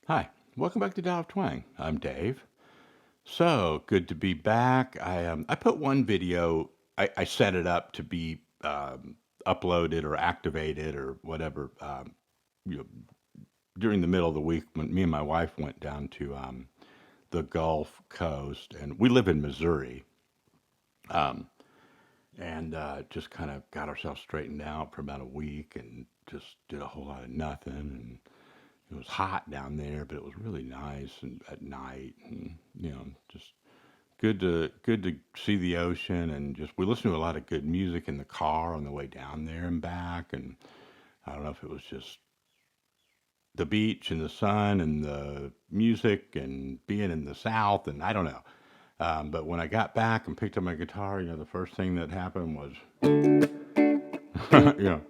Hi, welcome back to Dial of Twang. I'm Dave. So good to be back. I put one video. I set it up to be uploaded or activated or whatever. You know, during the middle of the week when me and my wife went down to the Gulf Coast, and we live in Missouri, um, and just kind of got ourselves straightened out for about a week, and just did a whole lot of nothing. And it was hot down there, but it was really nice and at night, and just good to see the ocean. And just we listened to a lot of good music in the car on the way down there and back. And I don't know if it was just the beach and the sun and the music and being in the South, and I don't know. But when I got back and picked up my guitar, the first thing that happened was, you know,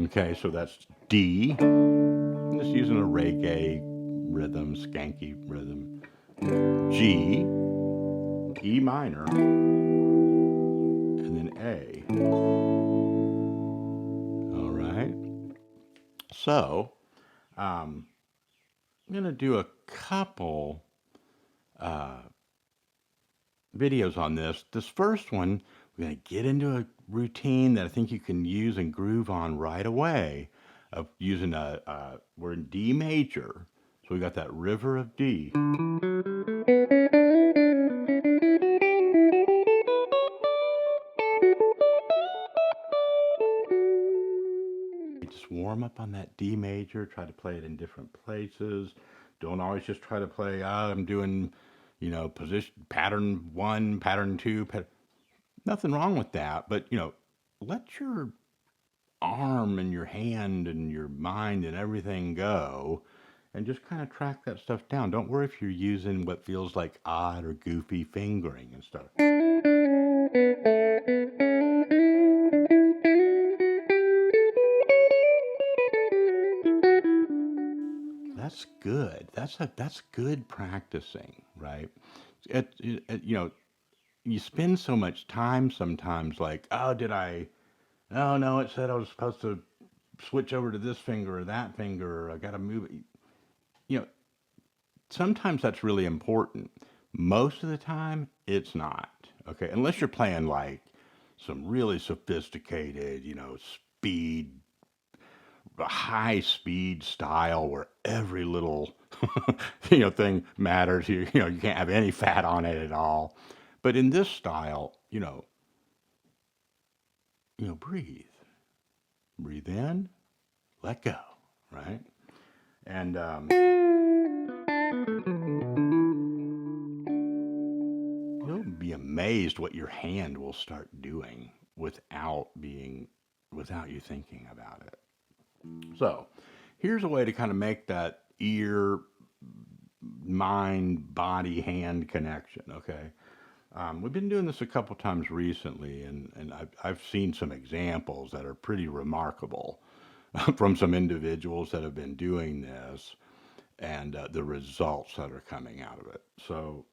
okay, so that's D. I'm just using a reggae rhythm, skanky rhythm. G, E minor, and then A. All right. So I'm going to do a couple uh, videos on this. This first one, we're going to get into a routine that I think you can use and groove on right away. Of using we're in D major, so we got that river of D. Just warm up on that D major. Try to play it in different places. Don't always just try to play. I'm doing, position pattern one, pattern two. Nothing wrong with that, but let your arm and your hand and your mind and everything go, and just kind of track that stuff down. Don't worry if you're using what feels like odd or goofy fingering and stuff. That's good. That's good practicing, right? You spend so much time sometimes like, oh, did I? Oh no, it said I was supposed to switch over to this finger or that finger, or I got to move it. You know, Sometimes that's really important. Most of the time, it's not. Okay, unless you're playing like some really sophisticated, speed, high speed style where every little thing matters. You can't have any fat on it at all. But in this style, breathe, breathe in, let go, right? And you'll be amazed what your hand will start doing without you thinking about it. So, here's a way to kind of make that ear, mind, body, hand connection. Okay, we've been doing this a couple times recently, and I've seen some examples that are pretty remarkable from some individuals that have been doing this, and the results that are coming out of it. So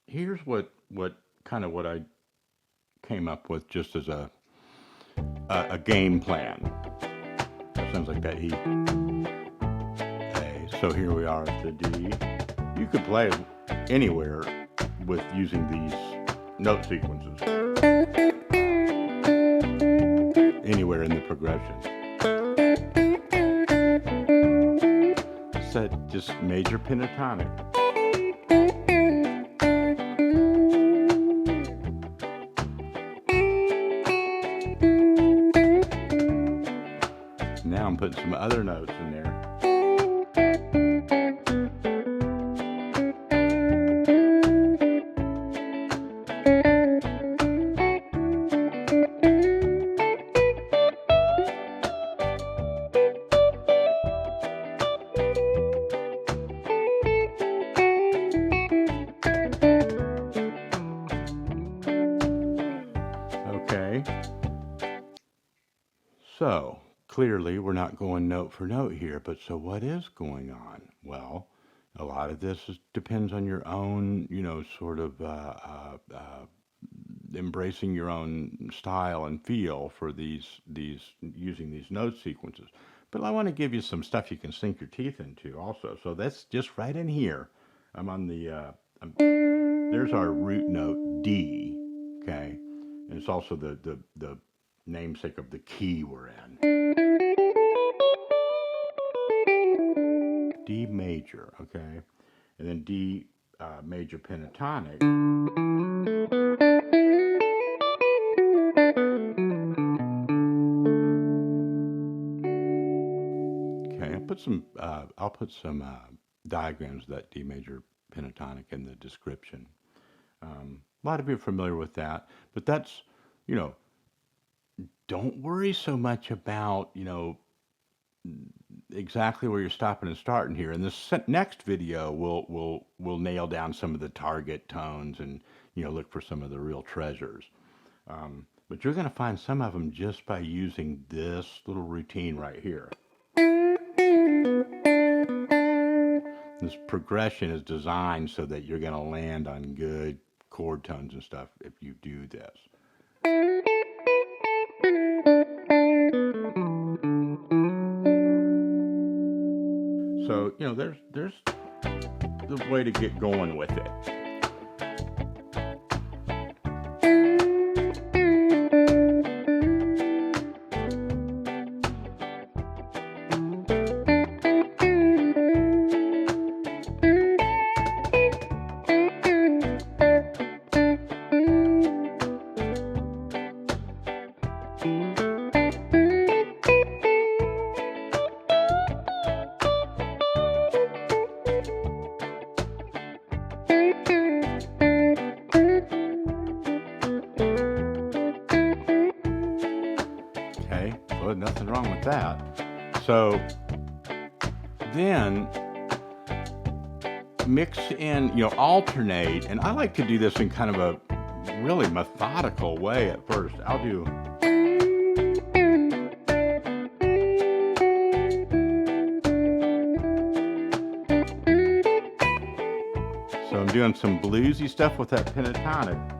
here's what I came up with just as a game plan. That sounds like that E. A. So here we are at the D. You could play anywhere with using these note sequences. Anywhere in the progression. Set just major pentatonic. Now I'm putting some other notes in there. Okay. So clearly we're not going note for note here, but so what is going on? Well, A lot of this depends on your own, sort of embracing your own style and feel for these using these note sequences. But I want to give you some stuff you can sink your teeth into also. So that's just right in here. I'm on the there's our root note D, okay, and it's also the namesake of the key we're in. D major, okay, and then D major pentatonic. Okay, I'll put some diagrams of that D major pentatonic in the description. A lot of you are familiar with that, but that's, you know, don't worry so much about, exactly where you're stopping and starting here. In this next video, we'll nail down some of the target tones and, look for some of the real treasures. But you're going to find some of them just by using this little routine right here. This progression is designed so that you're going to land on good chord tones and stuff if you do this. So, there's the way to get going with it. Okay, well, nothing wrong with that. So then mix in, alternate, and I like to do this in kind of a really methodical way at first. I'll do. So I'm doing some bluesy stuff with that pentatonic.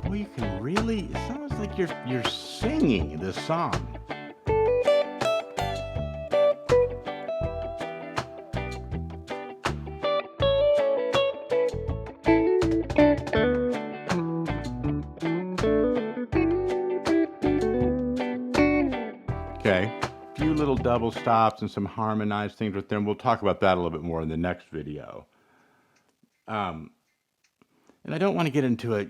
Boy, you can really, it sounds like you're singing this song. Okay, a few little double stops and some harmonized things with them. We'll talk about that a little bit more in the next video. And I don't want to get into an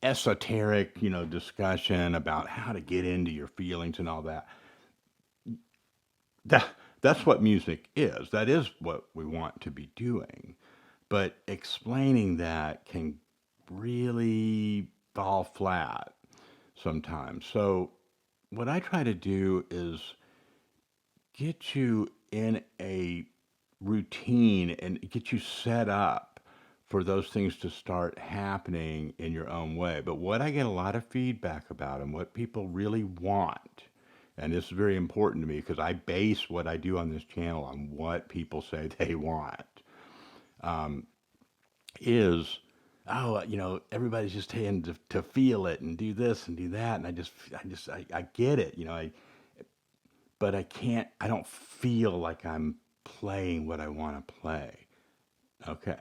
esoteric, discussion about how to get into your feelings and all that. That's what music is. That is what we want to be doing. But explaining that can really fall flat sometimes. So what I try to do is get you in a routine and get you set up for those things to start happening in your own way. But what I get a lot of feedback about and what people really want, and this is very important to me because I base what I do on this channel on what people say they want, is, everybody's just saying to feel it and do this and do that. And I get it, but I don't feel like I'm playing what I want to play. Okay.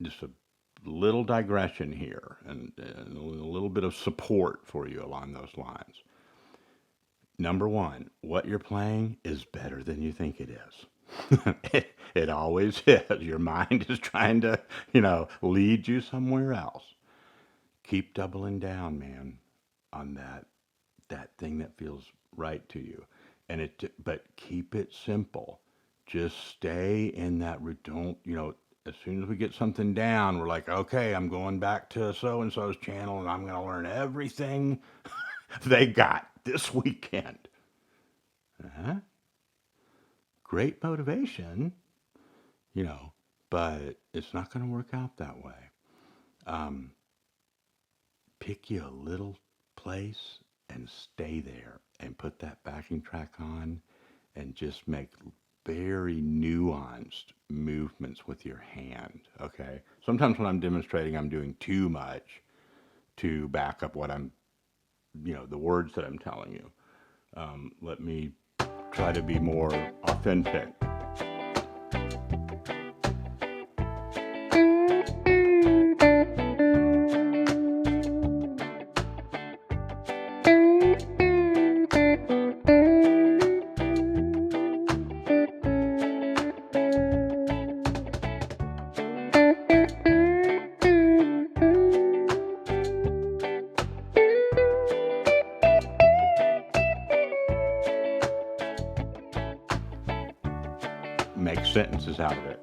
Just a little digression here and a little bit of support for you along those lines. Number one, what you're playing is better than you think it is. It always is. Your mind is trying to, lead you somewhere else. Keep doubling down, man, on that that thing that feels right to you. But keep it simple. Just stay in that route. Don't, as soon as we get something down, we're like, okay, I'm going back to so and so's channel and I'm going to learn everything they got this weekend. Uh-huh. Great motivation, you know, but it's not going to work out that way. Um, Pick you a little place and stay there and put that backing track on and just make very nuanced movements with your hand. Okay. Sometimes when I'm demonstrating, I'm doing too much to back up what I'm, the words that I'm telling you. Let me try to be more authentic. Make sentences out of it.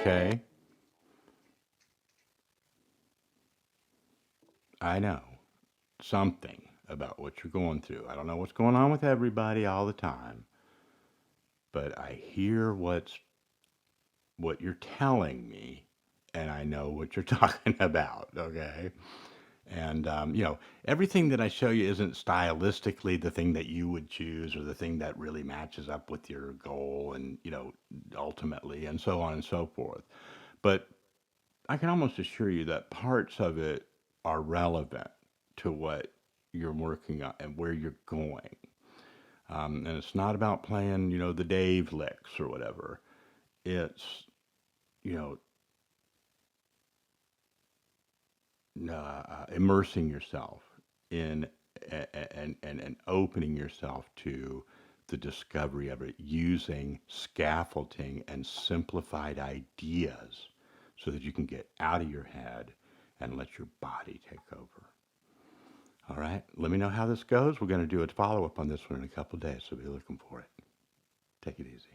Okay. I know something about what you're going through. I don't know what's going on with everybody all the time, but I hear what you're telling me, and I know what you're talking about. Okay, and everything that I show you isn't stylistically the thing that you would choose or the thing that really matches up with your goal, and ultimately, and so on and so forth. But I can almost assure you that parts of it are relevant to what you're working on and where you're going. And it's not about playing, the Dave licks or whatever. It's, you know, immersing yourself in and opening yourself to the discovery of it using scaffolding and simplified ideas so that you can get out of your head and let your body take over. All right, let me know how this goes. We're going to do a follow up on this one in a couple of days, so be looking for it. Take it easy.